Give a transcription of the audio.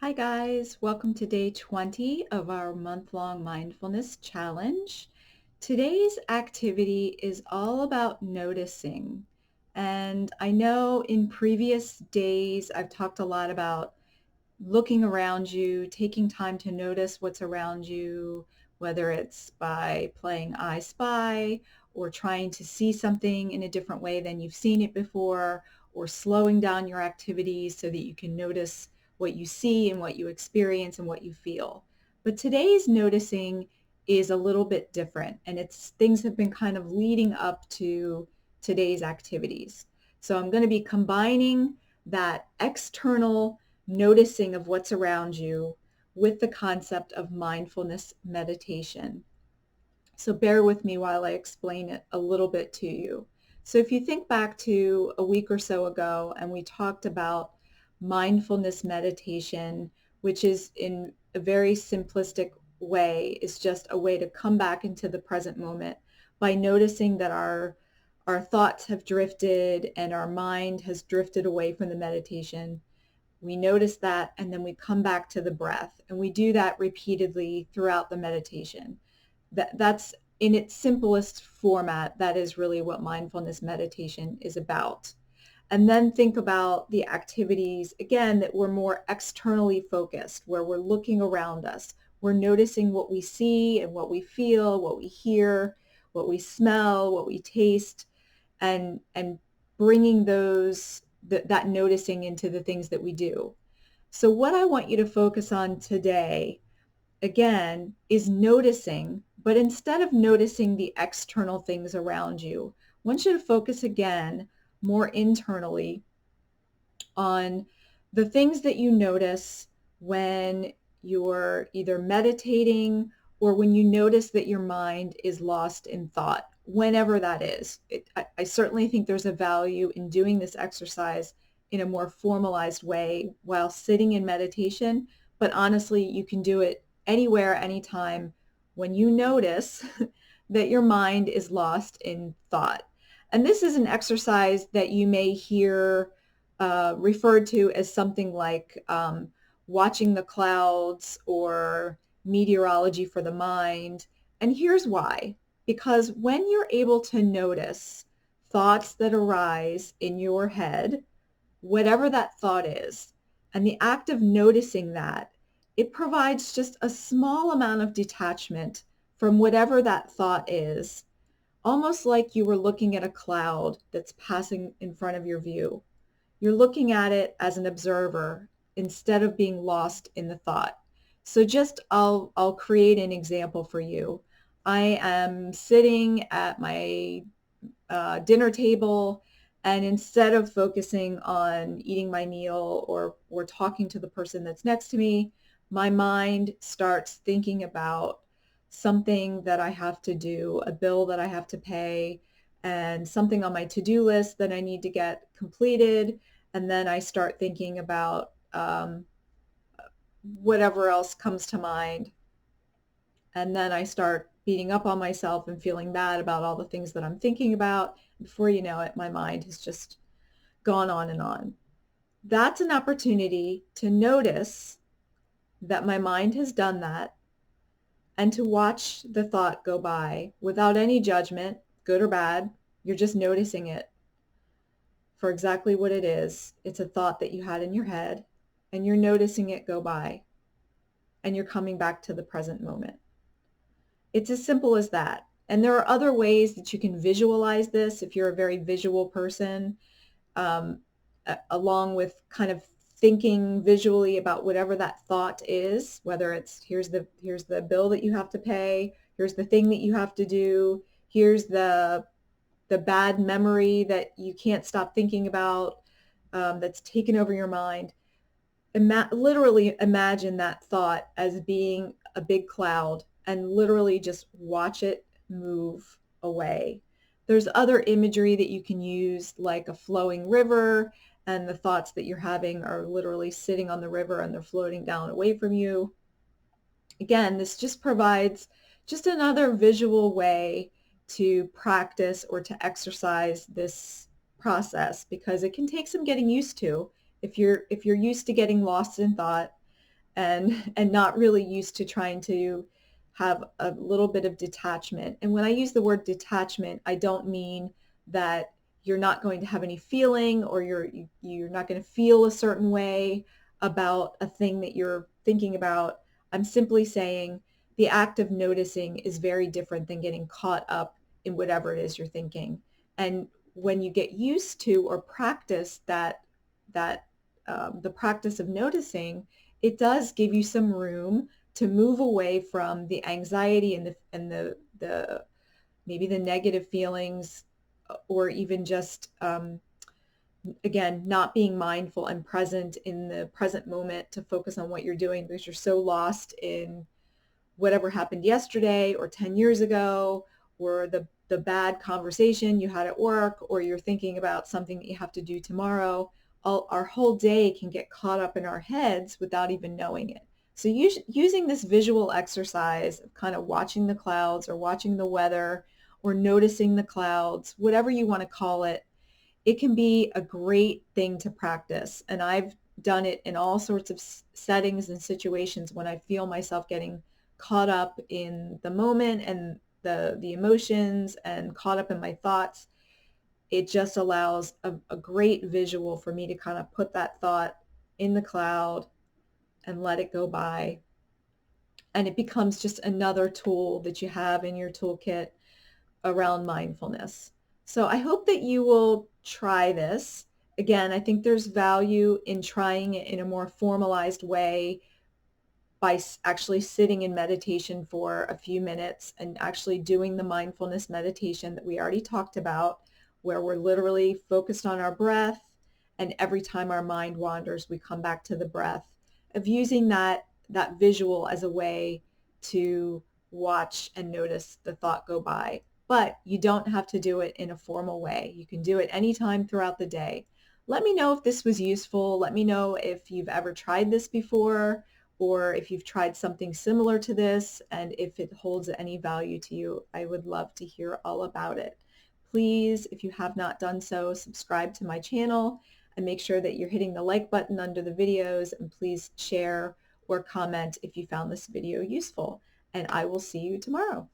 Hi guys, welcome to day 20 of our month-long mindfulness challenge. Today's activity is all about noticing. And I know in previous days I've talked a lot about looking around you, taking time to notice what's around you, whether it's by playing I Spy or trying to see something in a different way than you've seen it before, or slowing down your activities so that you can notice what you see and what you experience and what you feel. But today's noticing is a little bit different, and it's things have been kind of leading up to today's activities. So I'm going to be combining that external noticing of what's around you with the concept of mindfulness meditation. So bear with me while I explain it a little bit to you. So if you think back to a week or so ago and we talked about mindfulness meditation, which is in a very simplistic way, is just a way to come back into the present moment by noticing that our thoughts have drifted and our mind has drifted away from the meditation. We notice that, and then we come back to the breath, and we do that repeatedly throughout the meditation. That's in its simplest format. That is really what mindfulness meditation is about. And then think about the activities, again, that were more externally focused, where we're looking around us. We're noticing what we see and what we feel, what we hear, what we smell, what we taste, and bringing that noticing into the things that we do. So what I want you to focus on today, again, is noticing, but instead of noticing the external things around you, I want you to focus again more internally on the things that you notice when you're either meditating or when you notice that your mind is lost in thought, whenever that is. I certainly think there's a value in doing this exercise in a more formalized way while sitting in meditation, but honestly, you can do it anywhere, anytime when you notice that your mind is lost in thought. And this is an exercise that you may hear referred to as something like watching the clouds or meteorology for the mind. And here's why. Because when you're able to notice thoughts that arise in your head, whatever that thought is, and the act of noticing that, it provides just a small amount of detachment from whatever that thought is, almost like you were looking at a cloud that's passing in front of your view. You're looking at it as an observer instead of being lost in the thought. So just I'll create an example for you. I am sitting at my dinner table, and instead of focusing on eating my meal or talking to the person that's next to me, my mind starts thinking about something that I have to do, a bill that I have to pay, and something on my to-do list that I need to get completed. And then I start thinking about whatever else comes to mind. And then I start beating up on myself and feeling bad about all the things that I'm thinking about. Before you know it, my mind has just gone on and on. That's an opportunity to notice that my mind has done that and to watch the thought go by without any judgment, good or bad. You're just noticing it for exactly what it is. It's a thought that you had in your head, and you're noticing it go by, and you're coming back to the present moment. It's as simple as that. And there are other ways that you can visualize this if you're a very visual person, um, along with kind of thinking visually about whatever that thought is, whether it's here's the bill that you have to pay, here's the thing that you have to do, here's the bad memory that you can't stop thinking about, that's taken over your mind. Literally imagine that thought as being a big cloud and literally just watch it move away. There's other imagery that you can use, like a flowing river, and the thoughts that you're having are literally sitting on the river and they're floating down away from you. Again, this just provides just another visual way to practice or to exercise this process, because it can take some getting used to if you're used to getting lost in thought. and not really used to trying to have a little bit of detachment. And when I use the word detachment, I don't mean that you're not going to have any feeling, or you're not going to feel a certain way about a thing that you're thinking about. I'm simply saying the act of noticing is very different than getting caught up in whatever it is you're thinking. And when you get used to or practice the practice of noticing, it does give you some room to move away from the anxiety and the maybe the negative feelings, or even just again, not being mindful and present in the present moment to focus on what you're doing, because you're so lost in whatever happened yesterday or 10 years ago, or the bad conversation you had at work, or you're thinking about something that you have to do tomorrow. Our whole day can get caught up in our heads without even knowing it. So using this visual exercise of kind of watching the clouds or watching the weather or noticing the clouds, whatever you want to call it, it can be a great thing to practice. And I've done it in all sorts of settings and situations when I feel myself getting caught up in the moment and the emotions and caught up in my thoughts. It just allows a great visual for me to kind of put that thought in the cloud and let it go by. And it becomes just another tool that you have in your toolkit around mindfulness. So I hope that you will try this. Again, I think there's value in trying it in a more formalized way by actually sitting in meditation for a few minutes and actually doing the mindfulness meditation that we already talked about, where we're literally focused on our breath, and every time our mind wanders, we come back to the breath, of using that visual as a way to watch and notice the thought go by. But you don't have to do it in a formal way. You can do it anytime throughout the day. Let me know if this was useful. Let me know if you've ever tried this before, or if you've tried something similar to this, and if it holds any value to you. I would love to hear all about it. Please, if you have not done so, subscribe to my channel and make sure that you're hitting the like button under the videos, and please share or comment if you found this video useful. And I will see you tomorrow.